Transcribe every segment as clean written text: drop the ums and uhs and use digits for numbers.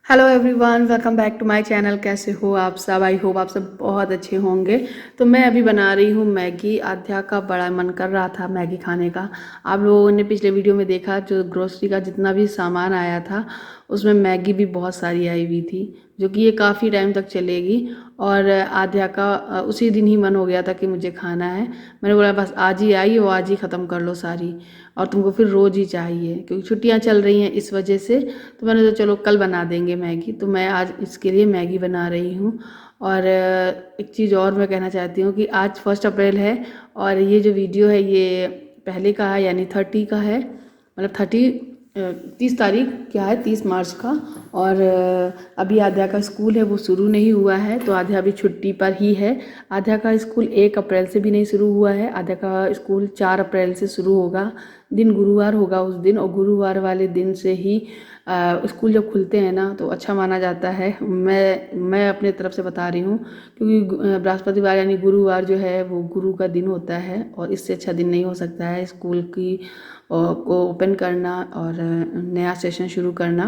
Hello everyone, welcome back to my channel. कैसे हो आप सब? आई होप आप सब बहुत अच्छे होंगे। तो मैं अभी बना रही हूँ मैगी। आध्या का बड़ा मन कर रहा था मैगी खाने का। आप लोगों ने पिछले वीडियो में देखा, जो ग्रोसरी का जितना भी सामान आया था उसमें मैगी भी बहुत सारी आई हुई थी, जो कि ये काफ़ी टाइम तक चलेगी। और आध्या का उसी दिन ही मन हो गया था कि मुझे खाना है। मैंने बोला बस आज ही आई हो, आज ही ख़त्म कर लो सारी, और तुमको फिर रोज़ ही चाहिए क्योंकि छुट्टियाँ चल रही हैं इस वजह से। तो मैंने तो चलो कल बना देंगे मैगी। तो मैं आज इसके लिए मैगी बना रही हूँ। और एक चीज़ और मैं कहना चाहती हूँ कि आज 1 अप्रैल है और ये जो वीडियो है ये पहले का है, यानी 30 का है, मतलब 30 तारीख क्या है, 30 मार्च का। और अभी आध्या का स्कूल है वो शुरू नहीं हुआ है, तो आध्या अभी छुट्टी पर ही है। आध्या का स्कूल 1 अप्रैल से भी नहीं शुरू हुआ है। आध्या का स्कूल 4 अप्रैल से शुरू होगा। दिन गुरुवार होगा उस दिन, और गुरुवार वाले दिन से ही स्कूल जब खुलते हैं ना तो अच्छा माना जाता है। मैं अपने तरफ से बता रही हूँ, क्योंकि बृहस्पतिवार यानी गुरुवार जो है वो गुरु का दिन होता है, और इससे अच्छा दिन नहीं हो सकता है स्कूल की को ओपन करना और नया सेशन शुरू करना।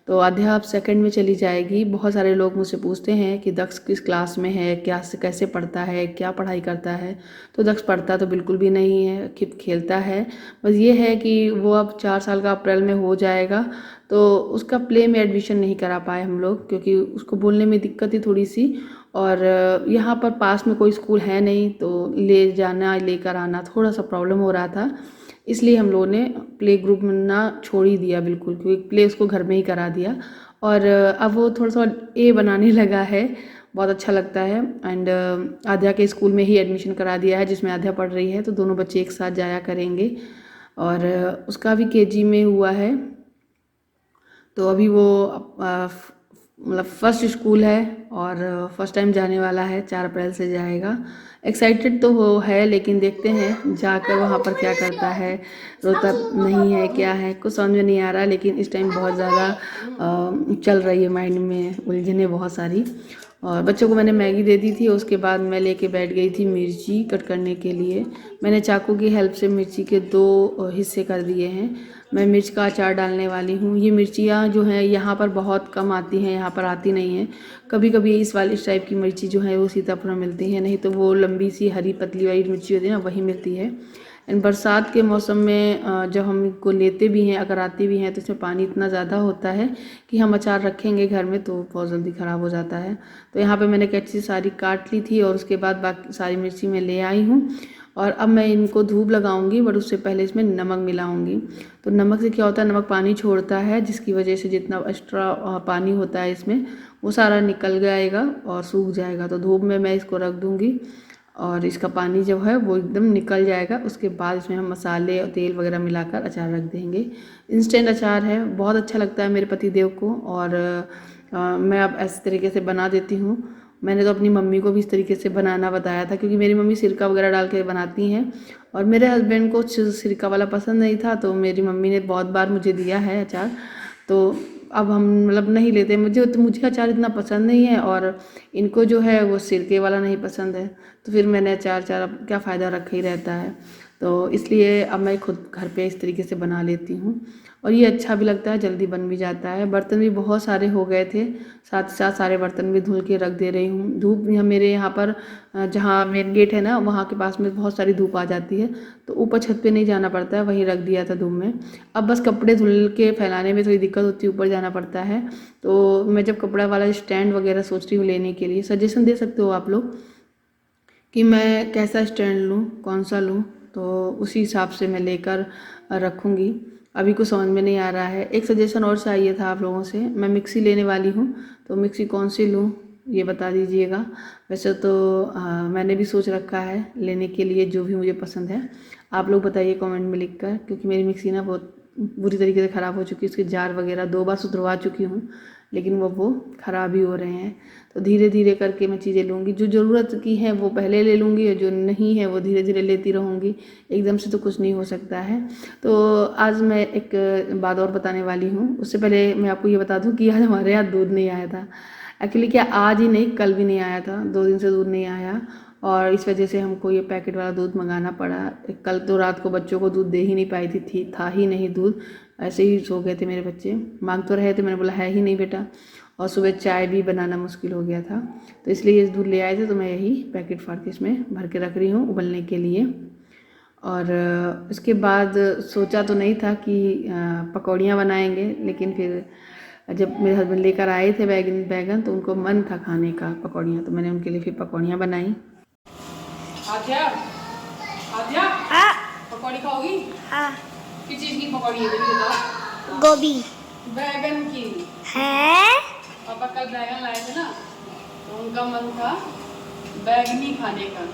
तो आध्या अब सेकंड में चली जाएगी। बहुत सारे लोग मुझसे पूछते हैं कि दक्ष किस क्लास में है, क्या कैसे पढ़ता है, क्या पढ़ाई करता है। तो दक्ष पढ़ता तो बिल्कुल भी नहीं है, खेलता है। बस ये है कि वो अब 4 साल का अप्रैल में हो जाएगा, तो उसका प्ले में एडमिशन नहीं करा पाए हम लोग, क्योंकि उसको बोलने में दिक्कत थी थोड़ी सी। और यहाँ पर पास में कोई स्कूल है नहीं, तो ले जाना लेकर आना थोड़ा सा प्रॉब्लम हो रहा था। इसलिए हम लोगों ने प्ले ग्रुप में ना छोड़ ही दिया बिल्कुल, क्योंकि प्ले उसको घर में ही करा दिया। और अब वो थोड़ा सा ए बनाने लगा है, बहुत अच्छा लगता है। एंड आध्या के स्कूल में ही एडमिशन करा दिया है जिसमें आध्या पढ़ रही है, तो दोनों बच्चे एक साथ जाया करेंगे। और उसका भी केजी में हुआ है। तो अभी वो मतलब फर्स्ट स्कूल है और फर्स्ट टाइम जाने वाला है, 4 अप्रैल से जाएगा। एक्साइटेड तो वो है, लेकिन देखते हैं जाकर वहाँ पर क्या करता है, रोता नहीं है क्या है, कुछ समझ में नहीं आ रहा। लेकिन इस टाइम बहुत ज़्यादा चल रही है माइंड में उलझने बहुत सारी। और बच्चों को मैंने मैगी दे दी थी, उसके बाद मैं लेके बैठ गई थी मिर्ची कट करने के लिए। मैंने चाकू की हेल्प से मिर्ची के 2 हिस्से कर दिए हैं। मैं मिर्च का अचार डालने वाली हूँ। ये मिर्चियाँ जो हैं यहाँ पर बहुत कम आती हैं, यहाँ पर आती नहीं हैं। कभी कभी इस टाइप की मिर्ची जो है वो सीतापुर में मिलती है, नहीं तो वो लंबी सी हरी पतली वाली मिर्ची होती है ना, वही मिलती है। एंड बरसात के मौसम में जब हम इनको लेते भी हैं, अगर आती भी हैं, तो इसमें पानी इतना ज़्यादा होता है कि हम अचार रखेंगे घर में तो बहुत जल्दी ख़राब हो जाता है। तो यहाँ पे मैंने कच्ची सारी काट ली थी और उसके बाद बाकी सारी मिर्ची मैं ले आई हूँ। और अब मैं इनको धूप लगाऊंगी, बट उससे पहले इसमें नमक मिलाऊंगी। तो नमक से क्या होता है, नमक पानी छोड़ता है, जिसकी वजह से जितना एक्स्ट्रा पानी होता है इसमें वो सारा निकल जाएगा और सूख जाएगा। तो धूप में मैं इसको रख दूंगी और इसका पानी जो है वो एकदम निकल जाएगा। उसके बाद इसमें हम मसाले और तेल वगैरह मिलाकर अचार रख देंगे। इंस्टेंट अचार है, बहुत अच्छा लगता है मेरे पति देव को। और मैं अब ऐसे तरीके से बना देती हूँ। मैंने तो अपनी मम्मी को भी इस तरीके से बनाना बताया था, क्योंकि मेरी मम्मी सिरका वगैरह डाल के बनाती हैं, और मेरे हस्बैंड को सिरका वाला पसंद नहीं था, तो मेरी मम्मी ने बहुत बार मुझे दिया है अचार। तो अब हम मतलब नहीं लेते, मुझे अचार इतना पसंद नहीं है, और इनको जो है वो सिरके वाला नहीं पसंद है। तो फिर मैंने अचार अब क्या फ़ायदा, रखा ही रहता है। तो इसलिए अब मैं खुद घर पे इस तरीके से बना लेती हूँ, और ये अच्छा भी लगता है, जल्दी बन भी जाता है। बर्तन भी बहुत सारे हो गए थे, साथ ही साथ सारे बर्तन भी धुल के रख दे रही हूँ। धूप भी मेरे यहाँ पर जहाँ मेन गेट है ना, वहाँ के पास में बहुत सारी धूप आ जाती है, तो ऊपर छत पे नहीं जाना पड़ता है, वहीं रख दिया था धूप में। अब बस कपड़े धुल के फैलाने में थोड़ी दिक्कत होती है, ऊपर जाना पड़ता है। तो मैं जब कपड़ा वाला स्टैंड वगैरह सोच रही हूँ लेने के लिए, सजेशन दे सकते हो आप लोग कि मैं कैसा स्टैंड लूँ, कौन सा लूँ, तो उसी हिसाब से मैं लेकर रखूँगी। अभी कुछ समझ में नहीं आ रहा है। एक सजेशन और चाहिए था आप लोगों से, मैं मिक्सी लेने वाली हूँ, तो मिक्सी कौन सी लूँ ये बता दीजिएगा। वैसे तो मैंने भी सोच रखा है लेने के लिए, जो भी मुझे पसंद है। आप लोग बताइए कमेंट में लिखकर, क्योंकि मेरी मिक्सी ना बहुत बुरी तरीके से ख़राब हो चुकी है। उसके जार वगैरह 2 बार सुधरवा चुकी हूँ, लेकिन वो ख़राब ही हो रहे हैं। तो धीरे धीरे करके मैं चीज़ें लूँगी, जो ज़रूरत की है वो पहले ले लूँगी, और जो नहीं है वो धीरे धीरे लेती रहूँगी। एकदम से तो कुछ नहीं हो सकता है। तो आज मैं एक बात और बताने वाली हूँ। उससे पहले मैं आपको ये बता दूँ कि आज हमारे यहाँ दूध नहीं आया था। एक्चुअली क्या, आज ही नहीं, कल भी नहीं आया था, 2 दिन से दूध नहीं आया। और इस वजह से हमको ये पैकेट वाला दूध मंगाना पड़ा। कल तो रात को बच्चों को दूध दे ही नहीं पाई थी था ही नहीं दूध, ऐसे ही सो गए थे मेरे बच्चे। मांग तो रहे थे, मैंने बोला है ही नहीं बेटा, और सुबह चाय भी बनाना मुश्किल हो गया था, तो इसलिए ये दूध ले आए थे, तो मैं यही पैकेट फाड़ के इसमें भर के रख रही हूँ उबलने के लिए। और इसके बाद सोचा तो नहीं था कि पकौड़ियाँ बनाएंगे, लेकिन फिर जब मेरे हस्बैंड लेकर आए थे बैगन तो उनको मन था खाने का पकौड़ियाँ, तो मैंने उनके लिए फिर पकौड़ियाँ बनाई। आध्या, आध्या, हाँ पकौड़ी खाओगी? हाँ। किस चीज़ की पकौड़ी है बताओ? गोभी। बैगन की है। पापा कल बैगन लाए थे ना, तो उनका मन था बैगनी खाने का।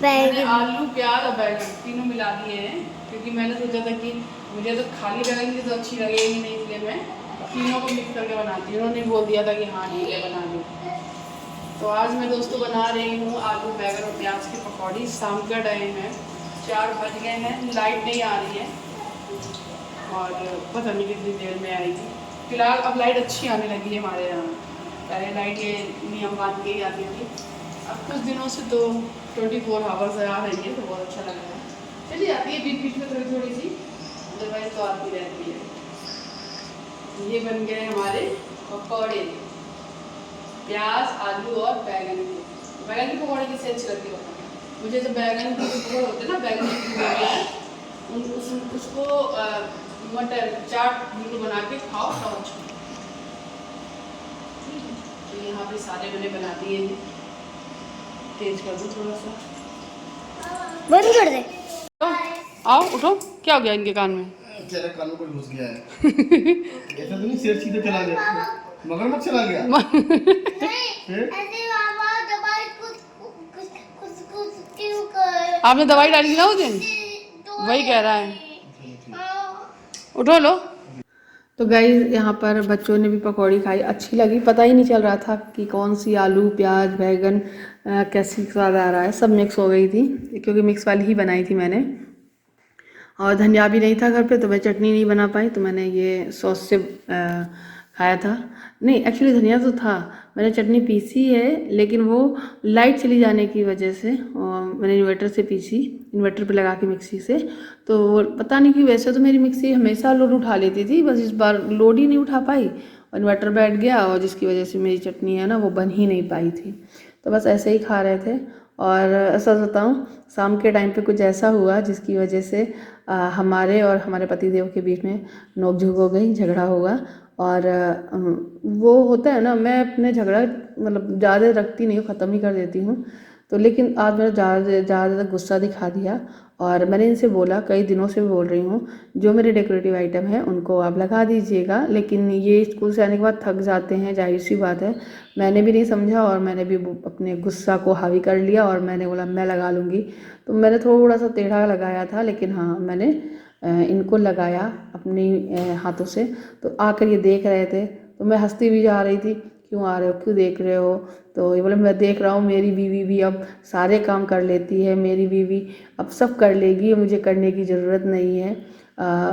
मैंने आलू प्याज और बैगन तीनों मिला दिए हैं, क्योंकि मैंने सोचा था कि मुझे तो खाली बैगन की तो अच्छी लगेगी नहीं, इसलिए मैं तीनों को मिक्स करके बनाती हूँ। उन्होंने बोल दिया था कि हाँ ठीक है बना लो। तो आज मैं दोस्तों बना रही हूँ आलू बैगन और प्याज की पकौड़ी। शाम का टाइम है, 4 बज गए हैं, लाइट नहीं आ रही है और पता नहीं कितनी देर में आएगी। फिलहाल अब लाइट अच्छी आने लगी है हमारे यहाँ, पहले लाइट ये नियम बांध के ही आती थी, अब कुछ दिनों से तो 24 आवर्स आ रही है, तो बहुत अच्छा लग रहा है। चली जाती है बीच बीच में थोड़ी थोड़ी सी, अदरवाइज तो आती रहती है। ये बन गए हमारे पकौड़े, प्याज आलू और बैगन की। बैगन की पकौड़ी किससे अच्छी लगती है बताओ मुझे? तो बैगन के पकौड़े होते हैं ना, बैगन की उसको मटर चाट बिल्कुल बना के खाओ तो अच्छा। तो यहाँ पे सारे मैंने बना दिए हैं, तेज कर दो थोड़ा सा, बंद कर दे। आओ उठो, क्या हो गया इनके कान में? तेरे कान में कुछ घुस गया है। ऐसा तो नहीं शेर सीधे चला गया, मगरमच्छ चला गया। आपने दवाई डाली ना उस दिन, वही कह रहा है। उठो लो। तो गाइस यहाँ पर बच्चों ने भी पकौड़ी खाई, अच्छी लगी, पता ही नहीं चल रहा था कि कौन सी आलू प्याज बैगन कैसी स्वाद आ रहा है, सब मिक्स हो गई थी, क्योंकि मिक्स वाली ही बनाई थी मैंने। और धनिया भी नहीं था घर पे, तो मैं चटनी नहीं बना पाई, तो मैंने ये सॉस से खाया था। नहीं एक्चुअली धनिया तो था, मैंने चटनी पीसी है, लेकिन वो लाइट चली जाने की वजह से मैंने इन्वर्टर से पीसी, इन्वर्टर पे लगा के मिक्सी से। तो पता नहीं क्यों, वैसे तो मेरी मिक्सी हमेशा लोड उठा लेती थी, बस इस बार लोड ही नहीं उठा पाई और इन्वर्टर बैठ गया, और जिसकी वजह से मेरी चटनी है ना वो बन ही नहीं पाई थी। तो बस ऐसे ही खा रहे थे। और सच बताऊँ, शाम के टाइम पे कुछ ऐसा हुआ जिसकी वजह से हमारे और हमारे पतिदेव के बीच में नोक-झोंक हो गई, झगड़ा हुआ। और वो होता है ना, मैं अपने झगड़ा मतलब ज़्यादा रखती नहीं हूँ, ख़त्म ही कर देती हूँ। तो लेकिन आज मैंने ज़्यादा गुस्सा दिखा दिया, और मैंने इनसे बोला, कई दिनों से बोल रही हूँ, जो मेरे डेकोरेटिव आइटम है उनको आप लगा दीजिएगा, लेकिन ये स्कूल से आने के बाद थक जाते हैं, जाहिर सी बात है। मैंने भी नहीं समझा और मैंने भी अपने गुस्सा को हावी कर लिया और मैंने बोला मैं लगा लूँगी। तो मैंने थोड़ा सा टेढ़ा लगाया था, लेकिन हाँ मैंने इनको लगाया अपनी हाथों से। तो आकर ये देख रहे थे, तो मैं हंसती भी जा रही थी, क्यों आ रहे हो, क्यों देख रहे हो? तो ये बोले मैं देख रहा हूँ, मेरी बीवी भी अब सारे काम कर लेती है, मेरी बीवी अब सब कर लेगी, मुझे करने की ज़रूरत नहीं है,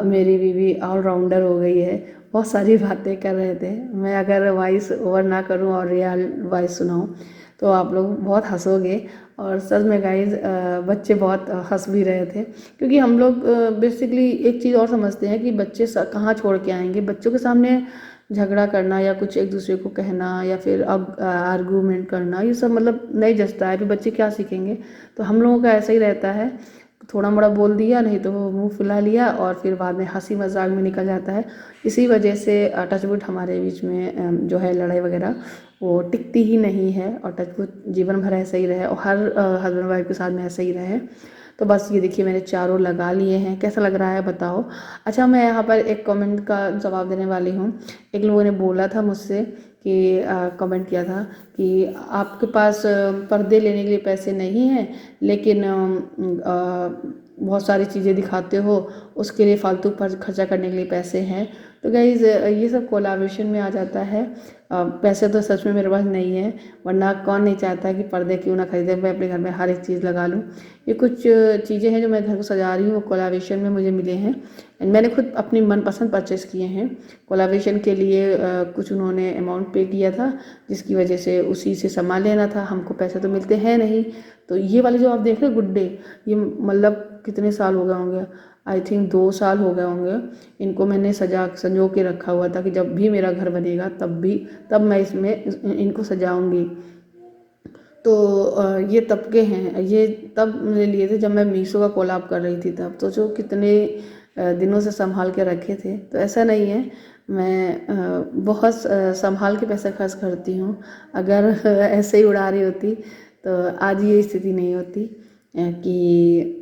मेरी बीवी ऑलराउंडर हो गई है। बहुत सारी बातें कर रहे थे। मैं अगर वॉइस ओवर ना करूँ और रियल वॉइस सुनाऊँ तो आप लोग बहुत हंसोगे। और सच में गाइज बच्चे बहुत हंस भी रहे थे, क्योंकि हम लोग बेसिकली एक चीज़ और समझते हैं कि बच्चे कहाँ छोड़ के आएंगे। बच्चों के सामने झगड़ा करना या कुछ एक दूसरे को कहना या फिर अब आर्गूमेंट करना, ये सब मतलब नहीं जचता है, फिर बच्चे क्या सीखेंगे। तो हम लोगों का ऐसा ही रहता है, थोड़ा मोड़ा बोल दिया, नहीं तो वो मुँह फुला लिया और फिर बाद में हंसी मजाक में निकल जाता है। इसी वजह से टचवुड हमारे बीच में जो है लड़ाई वगैरह वो टिकती ही नहीं है, और टचवुड जीवन भर ऐसा ही रहे और हर हस्बैंड वाइफ के साथ में ऐसा ही रहे। तो बस ये देखिए मैंने चारों लगा लिए हैं, कैसा लग रहा है बताओ। अच्छा, मैं यहाँ पर एक कमेंट का जवाब देने वाली हूँ। एक लोगों ने बोला था मुझसे कि कमेंट किया था कि आपके पास पर्दे लेने के लिए पैसे नहीं हैं, लेकिन बहुत सारी चीज़ें दिखाते हो, उसके लिए फालतू पर खर्चा करने के लिए पैसे हैं। तो गाइज़ ये सब कोलैबोरेशन में आ जाता है। पैसे तो सच में मेरे पास नहीं है, वरना कौन नहीं चाहता कि पर्दे क्यों ना खरीदे, मैं अपने घर में हर एक चीज़ लगा लूँ। ये कुछ चीज़ें हैं जो मैं घर को सजा रही हूँ, वो कोलैबोरेशन में मुझे मिले हैं एंड मैंने खुद अपनी मनपसंद परचेज़ किए हैं। कोलैबोरेशन के लिए कुछ उन्होंने अमाउंट पे किया था, जिसकी वजह से उसी से सामान लेना था। हमको पैसे तो मिलते हैं नहीं। तो ये वाले जो आप देख रहे हैं गुड्डे, ये मतलब कितने साल हो गए होंगे, आई थिंक 2 साल हो गए होंगे। इनको मैंने संजो के रखा हुआ था कि जब भी मेरा घर बनेगा तब मैं इसमें इनको सजाऊंगी। तो ये तब के हैं, ये तब मैंने लिए थे जब मैं मीशो का कोलैब कर रही थी तब। तो जो कितने दिनों से संभाल के रखे थे। तो ऐसा नहीं है, मैं बहुत संभाल के पैसा खर्च करती हूँ। अगर ऐसे ही उड़ा रही होती तो आज ये स्थिति नहीं होती कि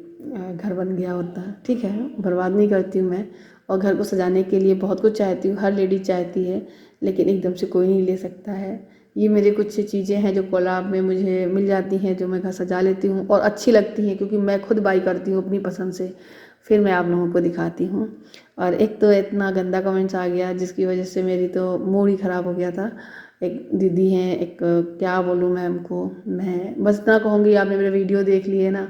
घर बन गया होता। ठीक है, बर्बाद नहीं करती हूँ मैं, और घर को सजाने के लिए बहुत कुछ चाहती हूँ, हर लेडी चाहती है, लेकिन एकदम से कोई नहीं ले सकता है। ये मेरे कुछ चीज़ें हैं जो कोलैब में मुझे मिल जाती हैं, जो मैं घर सजा लेती हूँ और अच्छी लगती हैं, क्योंकि मैं खुद बाई करती हूँ अपनी पसंद से, फिर मैं आप लोगों को दिखाती हूँ। और एक तो इतना गंदा कमेंट्स आ गया जिसकी वजह से मेरी तो मूड ही ख़राब हो गया था। एक दीदी हैं, एक क्या बोलूँ मैं उनको, मैं बस इतना कहूँगी, आपने मेरे वीडियो देख लिए ना,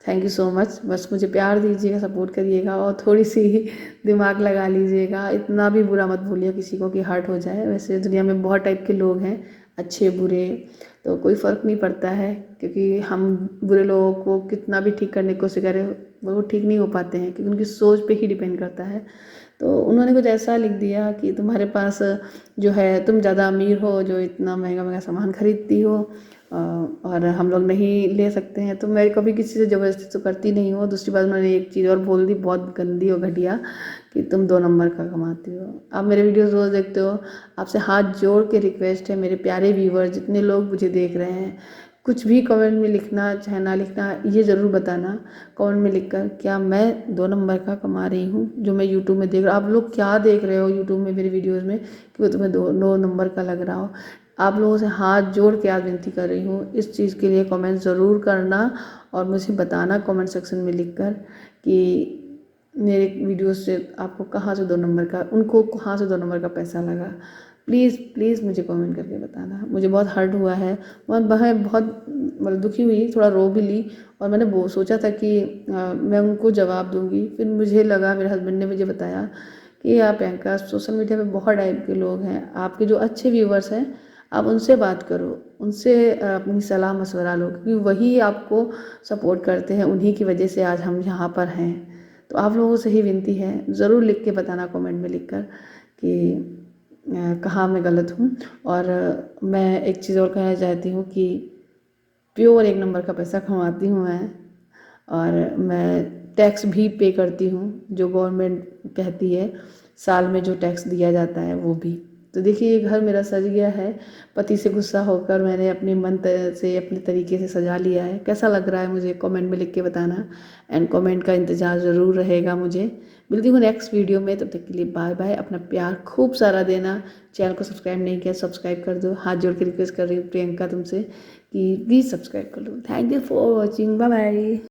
थैंक यू सो मच। बस मुझे प्यार दीजिएगा, सपोर्ट करिएगा और थोड़ी सी दिमाग लगा लीजिएगा। इतना भी बुरा मत भूलिए किसी को कि हर्ट हो जाए। वैसे दुनिया में बहुत टाइप के लोग हैं, अच्छे बुरे, तो कोई फ़र्क नहीं पड़ता है, क्योंकि हम बुरे लोगों को कितना भी ठीक करने की कोशिश करें वो ठीक नहीं हो पाते हैं, क्योंकि उनकी सोच पे ही डिपेंड करता है। तो उन्होंने कुछ ऐसा लिख दिया कि तुम्हारे पास जो है, तुम ज़्यादा अमीर हो जो इतना महंगा महंगा सामान खरीदती हो, और हम लोग नहीं ले सकते हैं। तो मैं कभी किसी से ज़बरदस्ती तो करती नहीं हूँ। दूसरी बात उन्होंने एक चीज़ और बोल दी बहुत गंदी और घटिया, कि तुम 2 नंबर का कमाती हो। आप मेरे वीडियोस रोज़ देखते हो, आपसे हाथ जोड़ के रिक्वेस्ट है मेरे प्यारे व्यूवर, जितने लोग मुझे देख रहे हैं, कुछ भी कमेंट में लिखना चाहे ना लिखना, ये ज़रूर बताना कमेंट में लिखकर, क्या मैं 2 नंबर का कमा रही हूँ जो मैं यूट्यूब में देख रहा हूँ। आप लोग क्या देख रहे हो यूट्यूब में मेरे वीडियोज़ में कि वो तुम्हें 2 नंबर का लग रहा हो। आप लोगों से हाथ जोड़ के आज विनती कर रही हूँ, इस चीज़ के लिए कमेंट ज़रूर करना और मुझे बताना कमेंट सेक्शन में लिखकर कि मेरे वीडियो से आपको कहाँ से 2 नंबर का, उनको कहाँ से 2 नंबर का पैसा लगा। प्लीज़ प्लीज़ मुझे कमेंट करके बताना। मुझे बहुत हर्ट हुआ है, बहुत मतलब दुखी हुई, थोड़ा रो भी ली। और मैंने वो सोचा था कि मैं उनको जवाब दूंगी, फिर मुझे लगा, मेरे हस्बैंड ने मुझे बताया कि आप प्रियंका, सोशल मीडिया पे बहुत टाइप के लोग हैं, आपके जो अच्छे व्यूवर्स हैं आप उनसे बात करो, उनसे अपनी सलाह मशवरा लो, क्योंकि वही आपको सपोर्ट करते हैं, उन्हीं की वजह से आज हम यहाँ पर हैं। तो आप लोगों से ही विनती है, ज़रूर लिख के बताना कमेंट में लिखकर कि कहाँ मैं गलत हूँ। और मैं एक चीज़ और कहना चाहती हूँ कि प्योर 1 नंबर का पैसा कमाती हूँ मैं, और मैं टैक्स भी पे करती हूँ, जो गवर्नमेंट कहती है साल में जो टैक्स दिया जाता है वो भी। तो देखिए ये घर मेरा सज गया है, पति से गुस्सा होकर मैंने अपने मन से अपने तरीके से सजा लिया है। कैसा लग रहा है मुझे कमेंट में लिख के बताना, एंड कमेंट का इंतज़ार ज़रूर रहेगा मुझे। मिलती हूँ नेक्स्ट वीडियो में, तब तक के लिए बाय बाय। अपना प्यार खूब सारा देना। चैनल को सब्सक्राइब नहीं किया, सब्सक्राइब कर दो। हाथ जोड़ के रिक्वेस्ट कर रही हूँ प्रियंका तुमसे कि प्लीज़ सब्सक्राइब कर लो। Thank you for watching, bye bye.